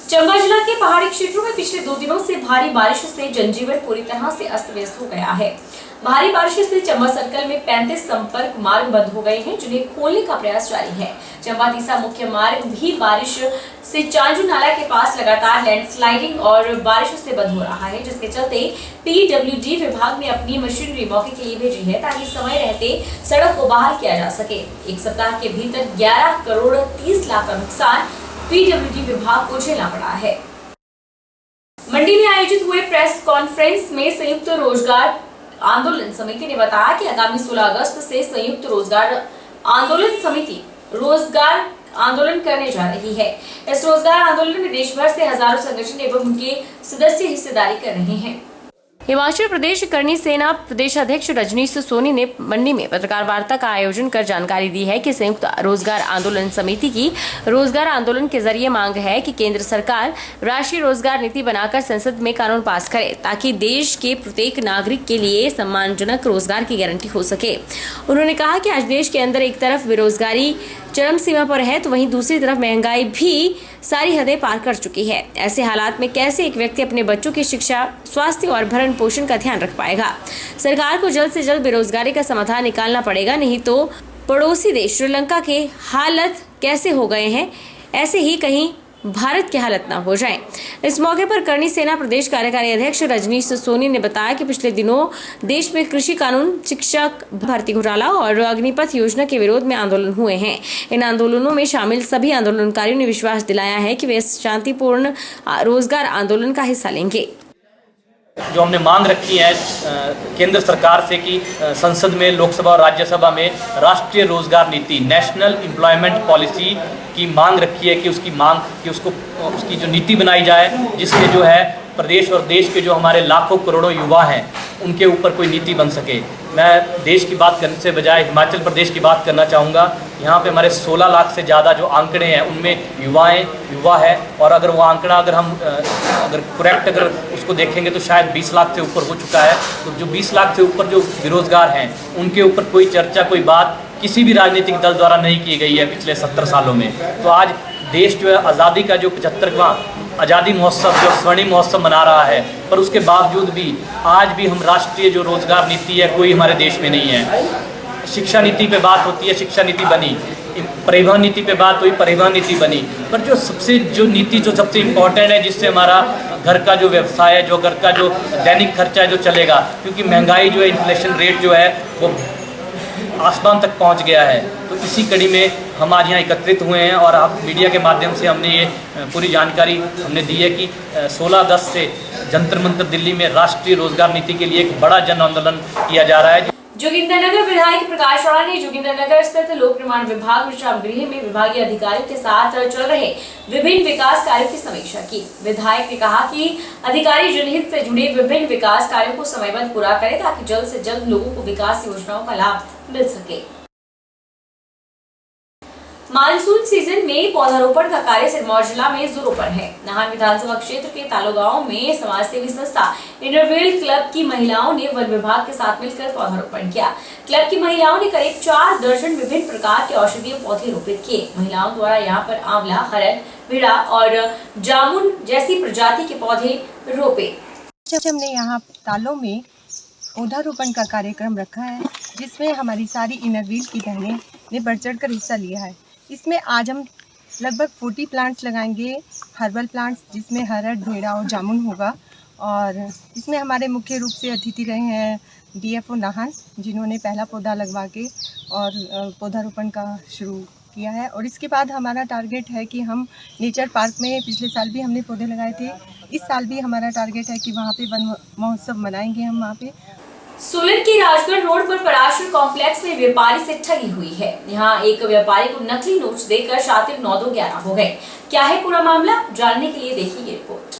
चंबा जिला के पहाड़ी क्षेत्रों में पिछले 2 दिनों से भारी बारिश से जनजीवन पूरी तरह से अस्त व्यस्त हो गया है। भारी बारिश से चंबा सर्कल में 35 संपर्क मार्ग बंद हो गए हैं, जिन्हें खोलने का प्रयास जारी है। चंबा तीसा मुख्य मार्ग भी बारिश से चांजू नाला के पास लगातार लैंडस्लाइडिंग और बारिश से बंद हो रहा है, जिसके चलते पीडब्ल्यूडी विभाग ने अपनी मशीनरी मौके के लिए भेजी है, ताकि समय रहते सड़क को बहाल किया जा सके। एक सप्ताह के भीतर 11 करोड़ 30 लाख का नुकसान पीडब्ल्यूडी विभाग को झेलना पड़ा है। मंडी में आयोजित हुए प्रेस कॉन्फ्रेंस में संयुक्त रोजगार आंदोलन समिति ने बताया कि आगामी 16 अगस्त से संयुक्त रोजगार आंदोलन समिति रोजगार आंदोलन करने जा रही है। इस रोजगार आंदोलन में देश भर से हजारों संगठन एवं उनके सदस्य हिस्सेदारी कर रहे हैं। हिमाचल प्रदेश करनी सेना प्रदेश अध्यक्ष रजनीश सोनी ने मंडी में पत्रकार वार्ता का आयोजन कर जानकारी दी है कि संयुक्त रोजगार आंदोलन समिति की रोजगार आंदोलन के जरिए मांग है कि केंद्र सरकार राष्ट्रीय रोजगार नीति बनाकर संसद में कानून पास करे, ताकि देश के प्रत्येक नागरिक के लिए सम्मानजनक रोजगार की गारंटी हो सके। उन्होंने कहा कि आज देश के अंदर एक तरफ बेरोजगारी चरम सीमा पर है, तो वहीं दूसरी तरफ महंगाई भी सारी हदें पार कर चुकी है। ऐसे हालात में कैसे एक व्यक्ति अपने बच्चों की शिक्षा, स्वास्थ्य और भरण पोषण का ध्यान रख पाएगा। सरकार को जल्द से जल्द बेरोजगारी का समाधान निकालना पड़ेगा, नहीं तो पड़ोसी देश श्रीलंका के हालत कैसे हो गए हैं, ऐसे ही कहीं भारत की हालत ना हो जाए। इस मौके पर करनी सेना प्रदेश कार्यकारी अध्यक्ष रजनीश सोनी ने बताया कि पिछले दिनों देश में कृषि कानून, शिक्षक भर्ती घोटाला और अग्निपथ योजना के विरोध में आंदोलन हुए हैं। इन आंदोलनों में शामिल सभी आंदोलनकारियों ने विश्वास दिलाया है कि वे शांतिपूर्ण रोजगार आंदोलन का हिस्सा लेंगे। जो हमने मांग रखी है केंद्र सरकार से कि संसद में, लोकसभा और राज्यसभा में राष्ट्रीय रोजगार नीति, नेशनल एम्प्लॉयमेंट पॉलिसी की मांग रखी है कि उसकी जो नीति बनाई जाए, जिससे जो है प्रदेश और देश के जो हमारे लाखों करोड़ों युवा हैं उनके ऊपर कोई नीति बन सके। मैं देश की बात करने से बजाय हिमाचल प्रदेश की बात करना चाहूँगा। यहाँ पे हमारे 16 लाख से ज़्यादा जो आंकड़े हैं उनमें युवा है, और अगर वो आंकड़ा अगर उसको देखेंगे तो शायद 20 लाख से ऊपर हो चुका है। तो जो 20 लाख से ऊपर जो बेरोजगार हैं उनके ऊपर कोई चर्चा, कोई बात किसी भी राजनीतिक दल द्वारा नहीं की गई है पिछले 70 सालों में। तो आज देश जो है आज़ादी का जो 75वां आज़ादी महोत्सव, जो स्वर्णिम महोत्सव मना रहा है, पर उसके बावजूद भी आज भी हम राष्ट्रीय जो रोजगार नीति है कोई हमारे देश में नहीं है। शिक्षा नीति पे बात होती है, शिक्षा नीति बनी, परिवहन नीति पे बात हुई, परिवहन नीति बनी, पर जो नीति जो सबसे इम्पोर्टेंट है, जिससे हमारा घर का जो व्यवसाय है, जो घर का जो दैनिक खर्चा है जो चलेगा, क्योंकि महंगाई जो है, इन्फ्लेशन रेट जो है वो आसमान तक पहुंच गया है। तो इसी कड़ी में हम आज यहाँ एकत्रित हुए हैं और आप मीडिया के माध्यम से हमने ये पूरी जानकारी हमने दी है कि 16 अगस्त से जंतर मंतर दिल्ली में राष्ट्रीय रोजगार नीति के लिए एक बड़ा जन आंदोलन किया जा रहा है। जोगिंद्रनगर विधायक प्रकाश राणा ने जोगिंद्रनगर स्थित लोक निर्माण विभाग विश्राम गृह में विभागीय अधिकारियों के साथ चल रहे विभिन्न विकास कार्यों की समीक्षा की। विधायक ने कहा कि अधिकारी जनहित से जुड़े विभिन्न विकास कार्यों को समयबद्ध पूरा करें, ताकि जल्द से जल्द लोगों को विकास योजनाओं का लाभ मिल सके। मानसून सीजन में पौधारोपण का कार्य सिरमौर जिला में जोरों पर है। नाहन विधानसभा क्षेत्र के तालो गांव में समाजसेवी संस्था इंटरवेल क्लब की महिलाओं ने वन विभाग के साथ मिलकर पौधारोपण किया। क्लब की महिलाओं ने करीब 4 दर्जन विभिन्न प्रकार के औषधीय पौधे रोपित किए। महिलाओं द्वारा यहाँ पर आंवला, हरड़, भिड़ा और जामुन जैसी प्रजाति के पौधे रोपे। हमने यहाँ तालों में पौधारोपण का कार्यक्रम रखा है, जिसमें हमारी सारी इनरव्हील की बहनें ने बढ़ चढ़ कर हिस्सा लिया है। इसमें आज हम लगभग 40 प्लांट्स लगाएंगे, हर्बल प्लांट्स, जिसमें हरड़, भेड़ा और जामुन होगा। और इसमें हमारे मुख्य रूप से अतिथि रहे हैं डीएफओ नाहन, जिन्होंने पहला पौधा लगवा के और पौधारोपण का शुरू किया है। और इसके बाद हमारा टारगेट है कि हम नेचर पार्क में पिछले साल भी हमने पौधे लगाए थे, इस साल भी हमारा टारगेट है कि वहाँ पे वन महोत्सव मनाएंगे हम वहाँ पे। सोलन के राजगढ़ रोड पर पराशर कॉम्प्लेक्स में व्यापारी से ठगी हुई है। यहाँ एक व्यापारी को नकली नोट्स देकर शातिर 9-2-11 हो गए। क्या है पूरा मामला, जानने के लिए देखिए ये रिपोर्ट।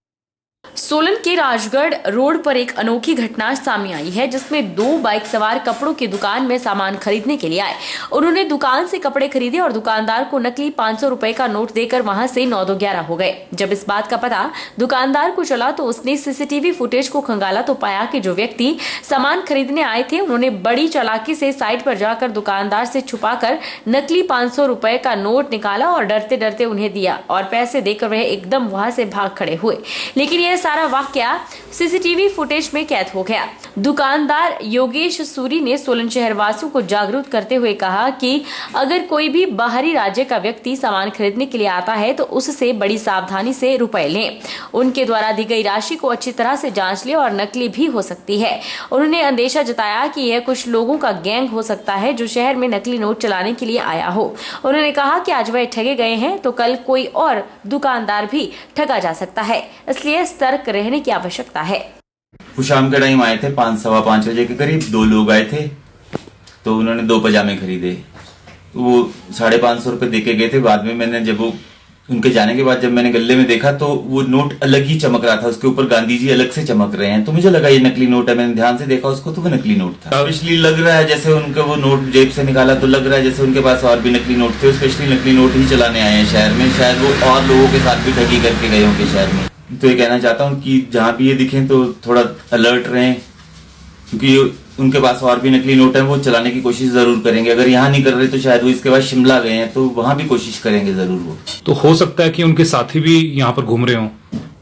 सोलन के राजगढ़ रोड पर एक अनोखी घटना सामने आई है, जिसमें दो बाइक सवार कपड़ों की दुकान में सामान खरीदने के लिए आए। उन्होंने दुकान से कपड़े खरीदे और दुकानदार को नकली 500 रुपए का नोट देकर वहां से 9-2-11 हो गए। जब इस बात का पता दुकानदार को चला तो उसने सीसीटीवी फुटेज को खंगाला तो पाया कि जो व्यक्ति सामान खरीदने आए थे उन्होंने बड़ी चालाकी से साइड पर जाकर दुकानदार से छुपाकर नकली 500 रुपए का नोट निकाला और डरते डरते उन्हें दिया और पैसे देकर वह एकदम वहां से भाग खड़े हुए। लेकिन यह सारा वाकया सीसीटीवी फुटेज में कैद हो गया। दुकानदार योगेश सूरी ने सोलन शहर वासियों को जागरूक करते हुए कहा कि अगर कोई भी बाहरी राज्य का व्यक्ति सामान खरीदने के लिए आता है तो उससे बड़ी सावधानी से रुपए लें। उनके द्वारा दी गई राशि को अच्छी तरह से जांच लें और नकली भी हो सकती है। उन्होंने अंदेशा जताया कि यह कुछ लोगों का गैंग हो सकता है जो शहर में नकली नोट चलाने के लिए आया हो। उन्होंने कहा कि आज वह ठगे गए हैं तो कल कोई और दुकानदार भी ठगा जा सकता है, इसलिए सतर्क रहने की आवश्यकता है। वो शाम के टाइम आए थे 5-5:15 बजे के करीब। 2 लोग आए थे तो उन्होंने 2 पजामे खरीदे। वो 550 रुपए देके गए थे। बाद में मैंने जब वो उनके जाने के बाद जब मैंने गले में देखा तो वो नोट अलग ही चमक रहा था, उसके ऊपर गांधी जी अलग से चमक रहे हैं। तो मुझे लगा ये नकली नोट है। मैंने ध्यान से देखा उसको तो वो नकली नोट था। स्पेशली लग रहा है जैसे उनका वो नोट जेब से निकाला तो लग रहा है जैसे उनके पास और भी नकली नोट थे। स्पेशली नकली नोट ही चलाने आए हैं शहर में। शायद वो और लोगों के साथ भी ठगी करके गए होंगे शहर में। तो ये कहना चाहता हूँ कि जहाँ भी ये दिखें तो थोड़ा अलर्ट रहें, क्योंकि उनके पास और भी नकली नोट है, वो चलाने की कोशिश जरूर करेंगे। अगर यहाँ नहीं कर रहे तो शायद वो इसके बाद शिमला गए हैं तो वहां भी कोशिश करेंगे जरूर। वो तो हो सकता है कि उनके साथी भी यहाँ पर घूम रहे हों,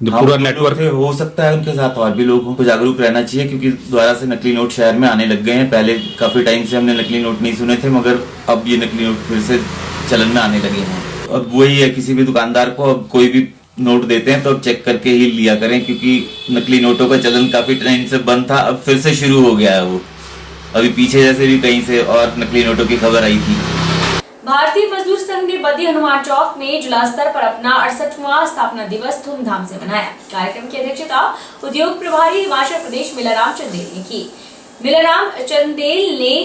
जो पूरा नेटवर्क है। हो सकता है उनके साथ और भी लोगों को जागरूक रहना चाहिए, क्योंकि दोबारा से नकली नोट शहर में आने लग गए हैं। पहले काफी टाइम से हमने नकली नोट नहीं सुने थे, मगर अब ये नकली नोट फिर से चलन में आने लगे हैं। अब वही है, किसी भी दुकानदार को अब कोई भी नोट देते हैं तो अब चेक करके ही लिया करें, क्योंकि नकली नोटों का चलन काफी टाइम से बंद था, अब फिर से शुरू हो गया है। वो अभी पीछे जैसे भी कहीं से और नकली नोटों की खबर आई थी। भारतीय मजदूर संघ ने बद्दी हनुमान चौक में जिला स्तर पर अपना 68वां स्थापना दिवस धूमधाम से मनाया। कार्यक्रम की अध्यक्षता उद्योग प्रभारी हिमाचल प्रदेश मिलाराम चंदेल ने की। मिलाराम चंदेल ने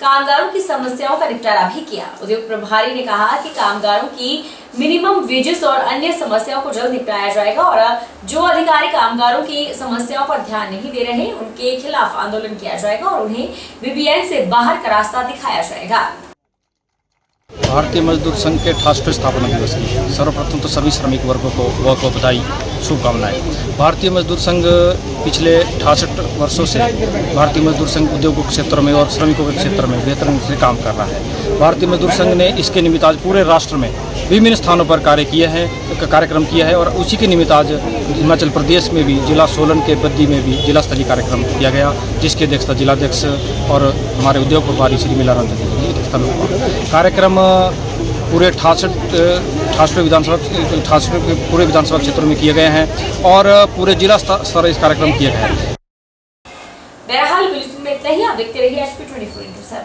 कामगारों की समस्याओं का निपटारा भी किया। उद्योग प्रभारी ने कहा कि कामगारों की मिनिमम वेजेस और अन्य समस्याओं को जल्द निपटाया जाएगा और जो अधिकारी कामगारों की समस्याओं पर ध्यान नहीं दे रहे उनके खिलाफ आंदोलन किया जाएगा और उन्हें बीबीएन से बाहर का रास्ता दिखाया जाएगा। भारतीय मजदूर संघ के 68वें स्थापना दिवस की सर्वप्रथम तो सभी श्रमिक वर्गों को बहुत बहुत बधाई, शुभकामनाएं। भारतीय मजदूर संघ पिछले 68 वर्षों से भारतीय मजदूर संघ उद्योगों के क्षेत्र में और श्रमिकों के क्षेत्र में बेहतरीन से काम कर रहा है। भारतीय मजदूर संघ ने इसके निमित्त आज पूरे राष्ट्र में विभिन्न स्थानों पर कार्यक्रम किया है और उसी के निमित्त आज हिमाचल प्रदेश में भी जिला सोलन के बद्दी में भी जिला स्तरीय कार्यक्रम किया गया, जिसकी अध्यक्षता जिलाध्यक्ष और हमारे उद्योग प्रभारी श्री मिलाराम जी की अध्यक्षता में हुआ। कार्यक्रम पूरे 68 विधानसभा क्षेत्र में किए गए हैं और पूरे जिला स्तर इस कार्यक्रम किया गया है। बहरहाल बुलेटिन में इतना ही। आप देखते रहिए HP 24/7।